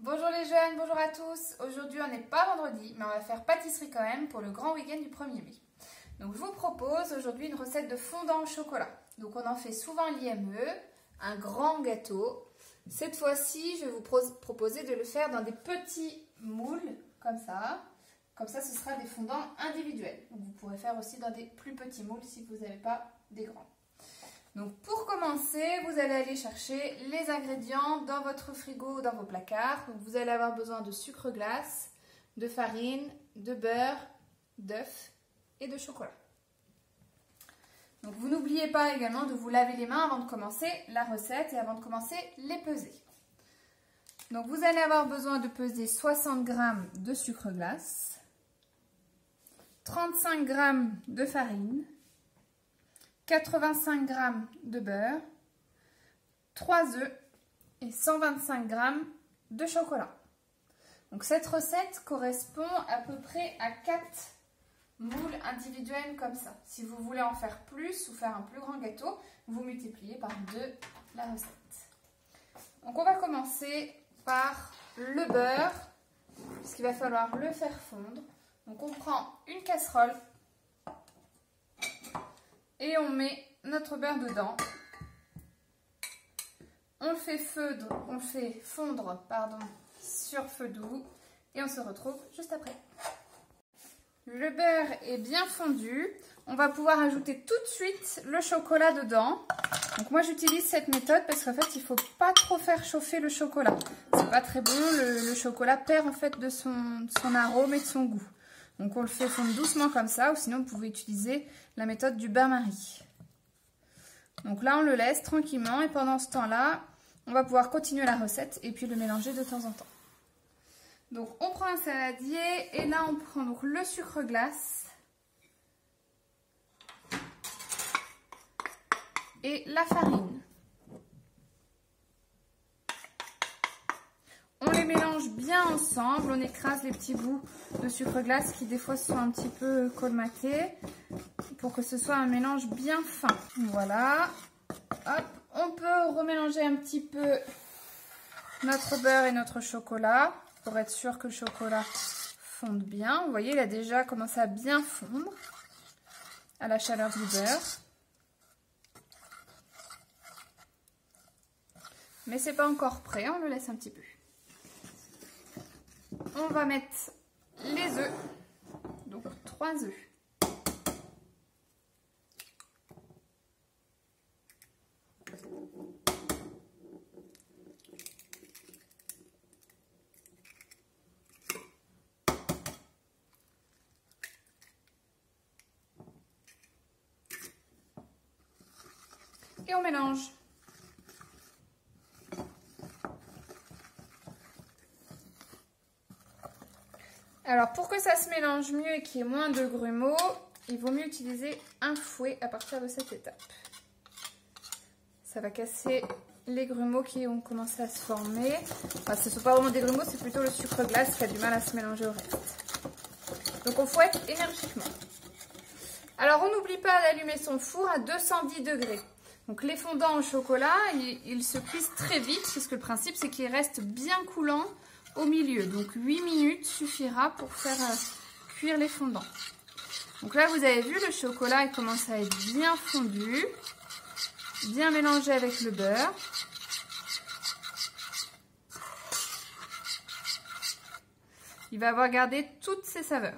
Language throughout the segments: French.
Bonjour les jeunes, bonjour à tous. Aujourd'hui on n'est pas vendredi, mais on va faire pâtisserie quand même pour le grand week-end du 1er mai. Donc je vous propose aujourd'hui une recette de fondant au chocolat. Donc on en fait souvent l'IME, un grand gâteau. Cette fois-ci je vais vous proposer de le faire dans des petits moules comme ça. Comme ça ce sera des fondants individuels. Donc vous pourrez faire aussi dans des plus petits moules si vous n'avez pas des grands. Donc pour commencer, vous allez aller chercher les ingrédients dans votre frigo ou dans vos placards. Donc vous allez avoir besoin de sucre glace, de farine, de beurre, d'œufs et de chocolat. Donc vous n'oubliez pas également de vous laver les mains avant de commencer la recette et avant de commencer les peser. Donc vous allez avoir besoin de peser 60 g de sucre glace, 35 g de farine, 85 g de beurre, 3 œufs et 125 g de chocolat. Donc cette recette correspond à peu près à 4 moules individuels comme ça. Si vous voulez en faire plus ou faire un plus grand gâteau, vous multipliez par 2 la recette. Donc on va commencer par le beurre, puisqu'il va falloir le faire fondre. Donc on prend une casserole et on met notre beurre dedans. On le fait fondre sur feu doux et on se retrouve juste après. Le beurre est bien fondu. On va pouvoir ajouter tout de suite le chocolat dedans. Donc moi j'utilise cette méthode parce qu'en fait il ne faut pas trop faire chauffer le chocolat. C'est pas très bon, le chocolat perd en fait de son arôme et de son goût. Donc on le fait fondre doucement comme ça, ou sinon vous pouvez utiliser la méthode du bain-marie. Donc là on le laisse tranquillement et pendant ce temps-là, on va pouvoir continuer la recette et puis le mélanger de temps en temps. Donc on prend un saladier et là on prend donc le sucre glace et la farine. On les mélange bien ensemble, on écrase les petits bouts de sucre glace qui des fois sont un petit peu colmatés pour que ce soit un mélange bien fin. Voilà. Hop. On peut remélanger un petit peu notre beurre et notre chocolat pour être sûr que le chocolat fonde bien. Vous voyez, il a déjà commencé à bien fondre à la chaleur du beurre. Mais c'est pas encore prêt, on le laisse un petit peu. On va mettre les œufs, donc 3 œufs. Et on mélange. Alors pour que ça se mélange mieux et qu'il y ait moins de grumeaux, il vaut mieux utiliser un fouet à partir de cette étape. Ça va casser les grumeaux qui ont commencé à se former. Enfin, ce ne sont pas vraiment des grumeaux, c'est plutôt le sucre glace qui a du mal à se mélanger au reste. Donc on fouette énergiquement. Alors on n'oublie pas d'allumer son four à 210 degrés. Donc les fondants au chocolat, ils se cuisent très vite puisque le principe c'est qu'ils restent bien coulants au milieu. Donc 8 minutes suffira pour faire cuire les fondants. Donc là vous avez vu, le chocolat il commence à être bien fondu, bien mélangé avec le beurre. Il va avoir gardé toutes ses saveurs.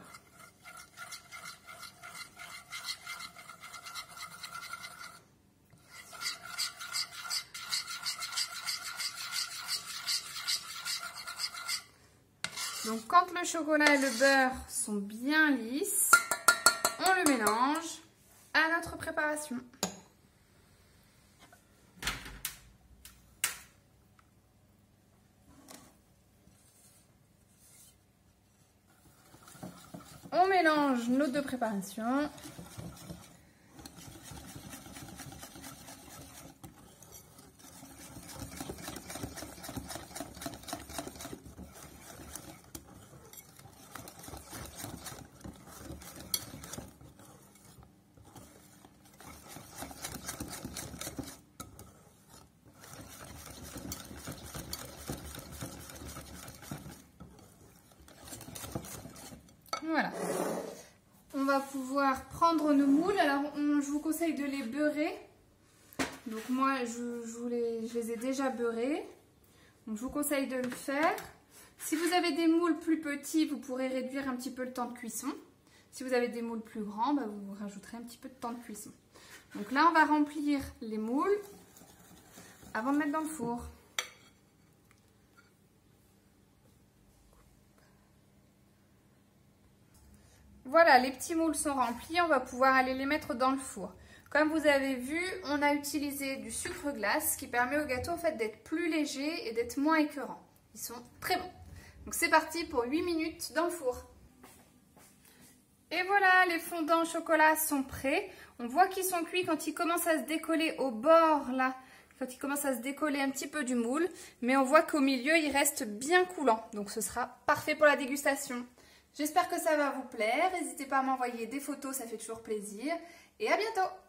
Donc quand le chocolat et le beurre sont bien lisses, on le mélange à notre préparation. On mélange nos deux préparations. Voilà. On va pouvoir prendre nos moules. Alors, je vous conseille de les beurrer. Donc moi, je les ai déjà beurrés. Donc je vous conseille de le faire. Si vous avez des moules plus petits, vous pourrez réduire un petit peu le temps de cuisson. Si vous avez des moules plus grands, bah, vous rajouterez un petit peu de temps de cuisson. Donc là, on va remplir les moules avant de mettre dans le four. Voilà, les petits moules sont remplis, on va pouvoir aller les mettre dans le four. Comme vous avez vu, on a utilisé du sucre glace qui permet au gâteau en fait, d'être plus léger et d'être moins écœurant. Ils sont très bons. Donc c'est parti pour 8 minutes dans le four. Et voilà, les fondants au chocolat sont prêts. On voit qu'ils sont cuits quand ils commencent à se décoller au bord là. Quand ils commencent à se décoller un petit peu du moule. Mais on voit qu'au milieu, il reste bien coulant. Donc ce sera parfait pour la dégustation. J'espère que ça va vous plaire. N'hésitez pas à m'envoyer des photos, ça fait toujours plaisir. Et à bientôt!